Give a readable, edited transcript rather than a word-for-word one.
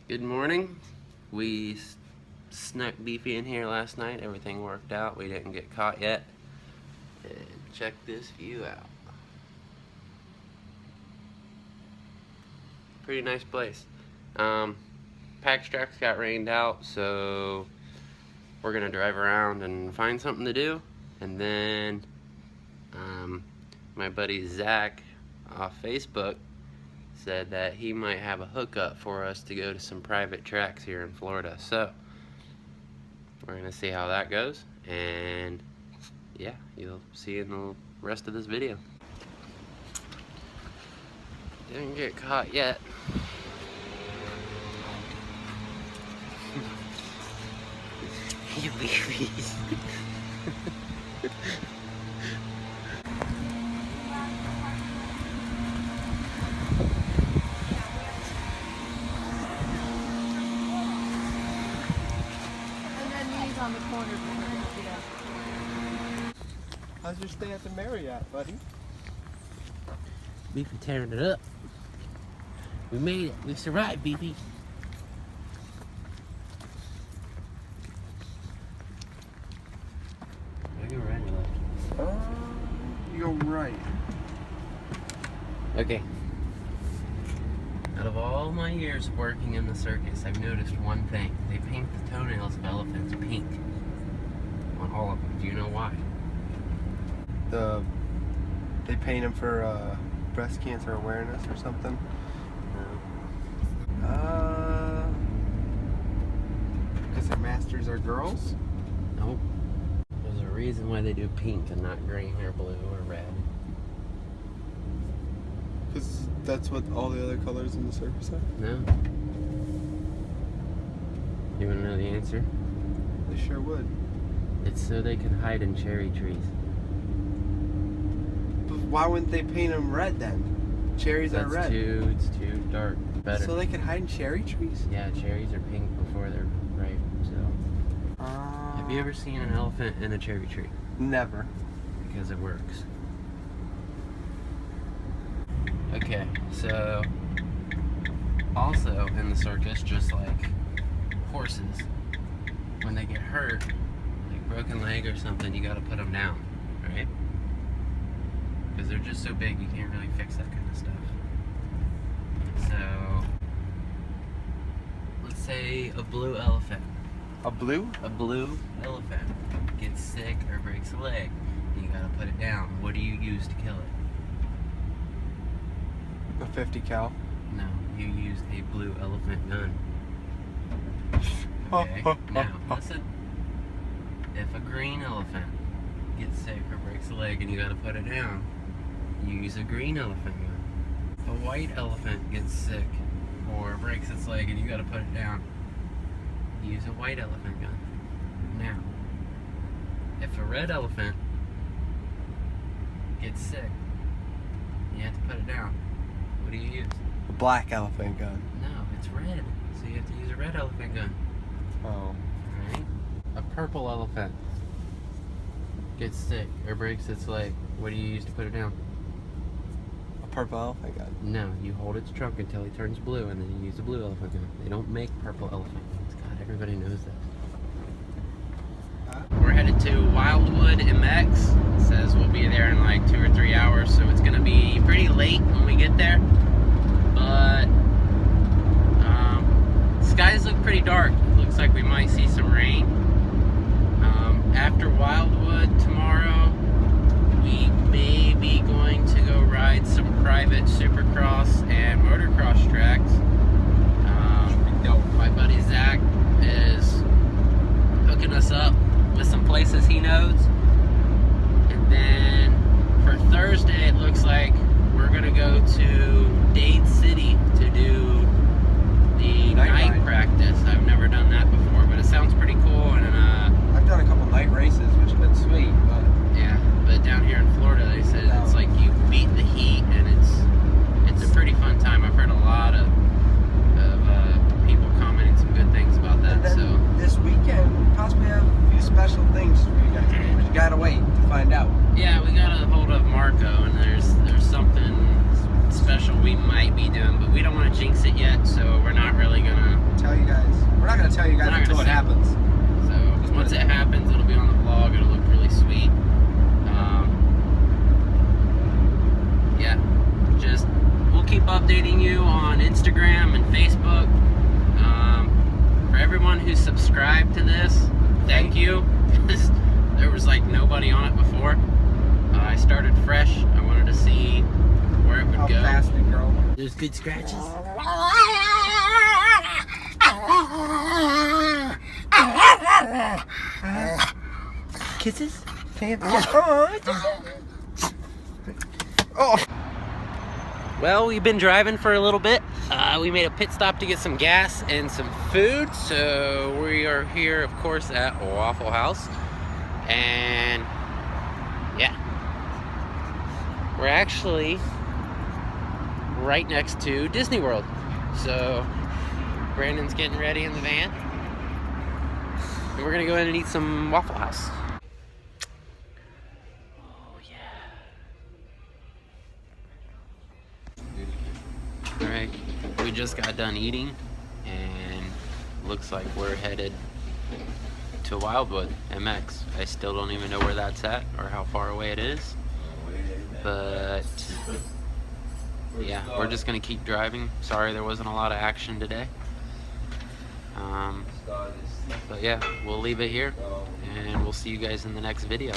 Good morning. We snuck Beefy in here last night. Everything worked out. We didn't get caught yet. And check this view out. Pretty nice place. Pax Tracks got rained out, so we're gonna drive around and find something to do. And then my buddy Zach off Facebook said that he might have a hookup for us to go to some private tracks here in Florida. So we're gonna see how that goes, and yeah, you'll see in the rest of this video. Didn't get caught yet. You babies. On the corner. How's your stay at the Marriott, buddy? Beefy tearing it up. We made it. We survived, Beefy. I go right or left? You go right. Okay. Out of all my years working in the circus, I've noticed one thing. They paint the toenails of elephants pink on all of them. Do you know why? They paint them for breast cancer awareness or something. Because their masters are girls? Nope. There's a reason why they do pink and not green or blue or red. Because that's what all the other colors in the circus are? No. You want to know the answer? They sure would. It's so they can hide in cherry trees. But why wouldn't they paint them red then? Cherries are red. It's too dark. Better. So they can hide in cherry trees? Yeah, cherries are pink before they're ripe. So. Have you ever seen an elephant in a cherry tree? Never. Because it works. Okay, so also in the circus, just like horses, when they get hurt, like broken leg or something, you gotta put them down, right? Because they're just so big, you can't really fix that kind of stuff. So, let's say a blue elephant. A blue? A blue elephant gets sick or breaks a leg, and you gotta put it down. What do you use to kill it? A 50 cal. No, you use a blue elephant gun. Okay, now listen. If a green elephant gets sick or breaks a leg and you gotta put it down, you use a green elephant gun. If a white elephant gets sick or breaks its leg and you gotta put it down, you use a white elephant gun. Now, if a red elephant gets sick, you have to put it down. What do you use? A black elephant gun. No, it's red. So you have to use a red elephant gun. Oh. Alright? A purple elephant gets sick or breaks its leg. What do you use to put it down? A purple elephant gun. No, you hold its trunk until he turns blue and then you use a blue elephant gun. They don't make purple elephant guns. God, everybody knows this. We're headed to Wildwood MX. It says we'll be there in like 2 or 3 hours, so it's gonna be pretty late when we get there. But skies look pretty dark. It looks like we might see some rain. After Wildwood tomorrow, we may be going to go ride some private supercross and motocross tracks. My buddy Zach is hooking us up with some places he knows. And then for Thursday, it looks like we're gonna go to Dade City to do the night practice. I've never done that before, but it sounds pretty cool. And I've done a couple night races, which have been sweet, but yeah, but down here in Florida, they said it's like you beat the heat, and it's a pretty fun time. I've heard a lot of people commenting some good things about that. And then So this weekend, we possibly have a few special things for you guys. But you gotta wait to find out. yeah, we got a hold of Marco, and there's something special we might be doing, but we don't want to jinx it yet, so we're not really gonna tell you guys. We're not gonna tell you guys We're not until it gonna say- happens. So once it happens, it'll be on the vlog. It'll look really sweet. Yeah, just we'll keep updating you on Instagram and Facebook. For everyone who's subscribed to this, thank you. There was like nobody on it before. I started fresh. I wanted to see where it would How go. fast we grow. There's good scratches. Kisses? Oh. Well, we've been driving for a little bit. We made a pit stop to get some gas and some food. So we are here, of course, at Waffle House. And yeah, we're actually right next to Disney World. So Brandon's getting ready in the van. And we're gonna go in and eat some Waffle House. Oh yeah. Alright, we just got done eating and looks like we're headed to Wildwood, MX. I still don't even know where that's at or how far away it is. But yeah, we're just gonna keep driving. Sorry there wasn't a lot of action today. But yeah, we'll leave it here and we'll see you guys in the next video.